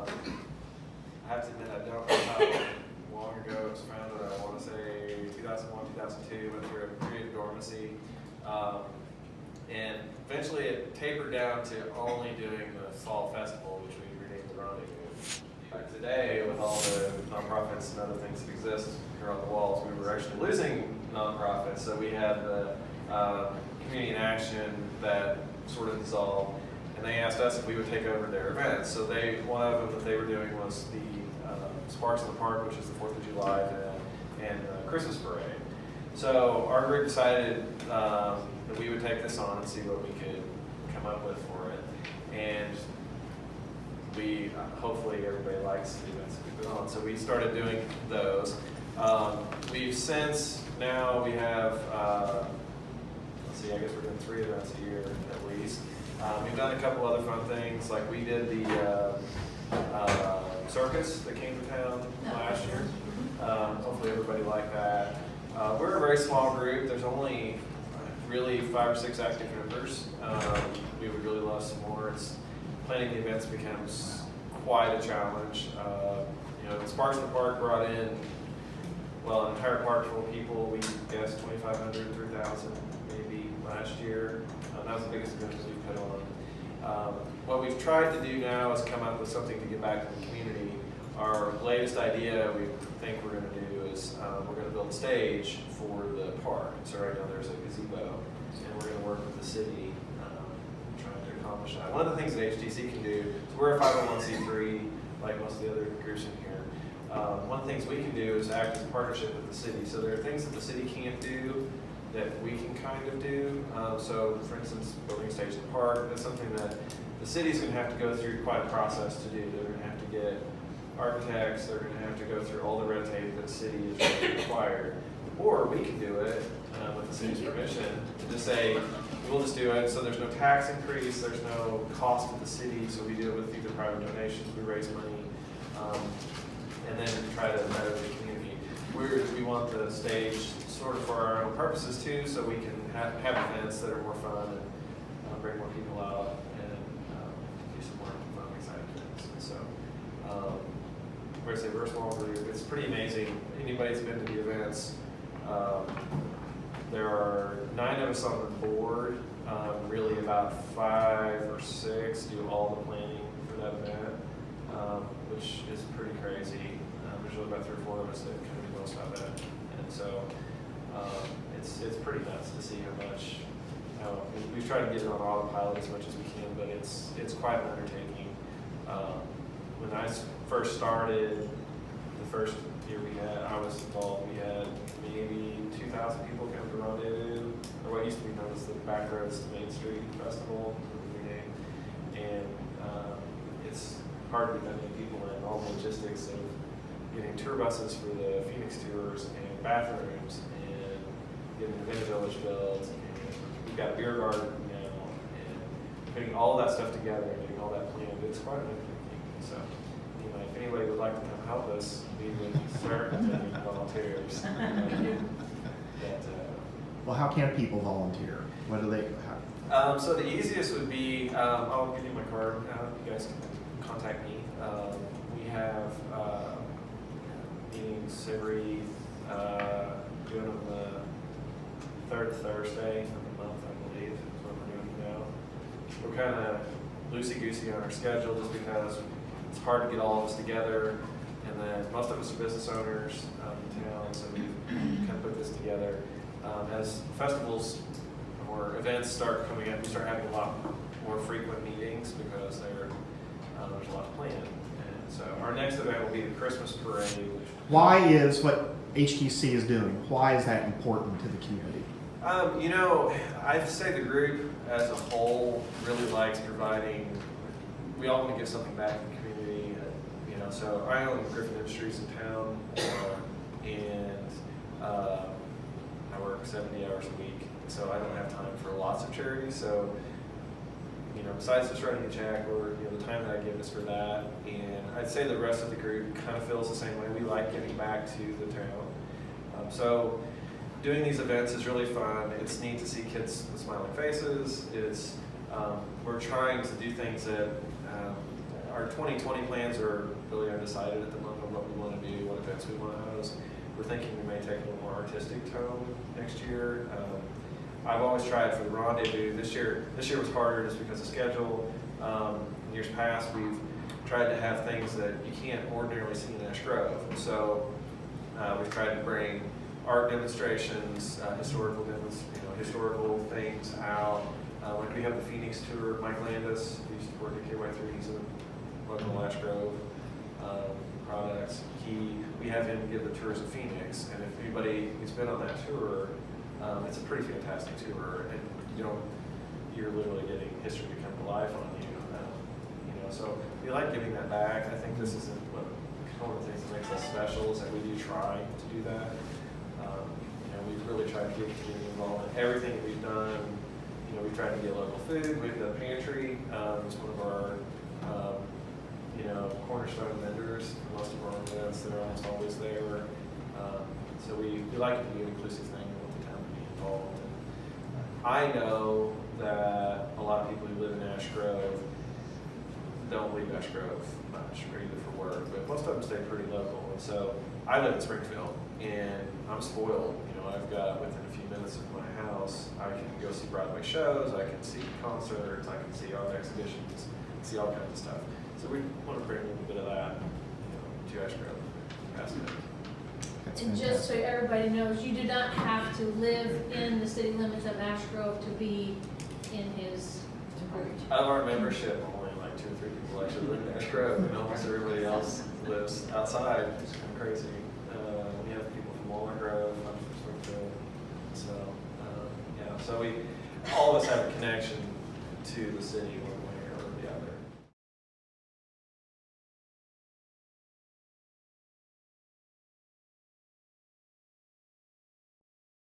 I have to admit, I don't know how long ago it was founded. I want to say 2001, 2002, went through a period of dormancy. And eventually it tapered down to only doing the fall festival, which we renamed the Rendezvous. Today, with all the nonprofits and other things that exist here on the walls, we were actually losing nonprofits. So we had the Community in Action that sort of dissolved, and they asked us if we would take over their events. So one of them that they were doing was the Sparks in the Park, which is the 4th of July and Christmas parade. So our group decided that we would take this on and see what we could come up with for it. And we, hopefully everybody likes the events that we put on. So we started doing those. We've since, now we have, let's see, I guess we're doing 3 events a year at least. We've done a couple other fun things, like we did the circus that came to town last year. Hopefully everybody liked that. We're a very small group. There's only really 5 or 6 active members. We would really love some more. Planning the events becomes quite a challenge. Sparks in the Park brought in, well, an entire park full of people. We guessed 2,500, 3,000 maybe last year. That was the biggest event that we've put on. What we've tried to do now is come up with something to give back to the community. Our latest idea we think we're going to do is we're going to build a stage for the park. So right now there's a gazebo, and we're going to work with the city trying to accomplish that. One of the things that HTC can do, so we're a 501c3 like most of the other groups in here. One of the things we can do is act in partnership with the city. So there are things that the city can't do that we can kind of do. So for instance, building a stage in the park, that's something that the city's going to have to go through quite a process to do. They're going to have to get architects, they're going to have to go through all the red tape that the city is required. Or we can do it with the city's permission and just say, we'll just do it. So there's no tax increase, there's no cost to the city, so we do it with either private donations, we raise money, and then try to better the community. We want the stage sort of for our own purposes too, so we can have events that are more fun and bring more people out and do some more fun, exciting things. So, like I say, we're a small group. It's pretty amazing. Anybody's been to the events. There are 9 of us on the board. Really, about 5 or 6 do all the planning for that event, which is pretty crazy. There's really about 3 or 4 of us that kind of do most of that, and so it's pretty nuts to see how much. We've tried to get it on autopilot as much as we can, but it's quite an undertaking. When I first started, the first year I was involved, we had maybe 2,000 people come to Rendezvous, or what used to be known as the Backroads to Main Street Festival, and it's hard to get that many people in. All the logistics of getting tour buses for the Phoenix tours and bathrooms and getting the Vintage Village built, and we've got a beer garden now, and putting all that stuff together and getting all that planned, it's quite an undertaking. So, if anybody would like to come help us, we would certainly need volunteers. Well, how can people volunteer? What do they have? So the easiest would be, I'll give you my card. You guys can contact me. We have meetings every, doing them the 3rd Thursday of the month, I believe, is what we're doing now. We're kind of loosey-goosey on our schedule just because it's hard to get all of us together, and then most of us are business owners in town, so we kind of put this together. As festivals or events start coming up, we start having a lot more frequent meetings because there's a lot planned. And so our next event will be the Christmas parade. Why is what HTC is doing, why is that important to the community? I'd say the group as a whole really likes providing, we all want to give something back to the community. So I own Griffin Industries in town, and I work 70 hours a week, so I don't have time for lots of charities. So, besides just writing a check, or the time that I give is for that, and I'd say the rest of the group kind of feels the same way. We like giving back to the town. So doing these events is really fun. It's neat to see kids with smiling faces. We're trying to do things that our 2020 plans are really undecided at the moment, what we want to do, what events we want to host. We're thinking we may take a little more artistic tone next year. I've always tried for the rendezvous. This year was harder just because of schedule. In years past, we've tried to have things that you can't ordinarily see in Ash Grove. And so we've tried to bring art demonstrations, historical things out. Like we have the Phoenix tour. Mike Landis, who used to work at KY3, he's a local Ash Grove products. We have him give the tours of Phoenix, and if anybody who's been on that tour, it's a pretty fantastic tour, and you're literally getting history to come to life on you. So we like giving that back. I think this is one of the things that makes us special is that we do try to do that. We've really tried to get community involvement. Everything that we've done, we've tried to get local food. We've the pantry. It's one of our cornerstone vendors for most of our events. They're almost always there. So we like it to be an inclusive thing. We want the town to be involved. I know that a lot of people who live in Ash Grove don't leave Ash Grove much, or either for work, but most of them stay pretty local. And so I live in Springfield, and I'm spoiled. I've got within a few minutes of my house, I can go see Broadway shows, I can see concerts, I can see art exhibitions, see all kinds of stuff. So we want to bring a little bit of that, to Ash Grove. That's it. That's And just so fantastic. everybody knows, you do not have to live in the city limits of Ash Grove to be in his group. Of our membership, only like 2 or 3 people actually live in Ash Grove, and almost everybody else lives outside. It's kind of crazy. We have people from Walnut Grove, I'm from Springfield. So, yeah, so all of us have a connection to the city one way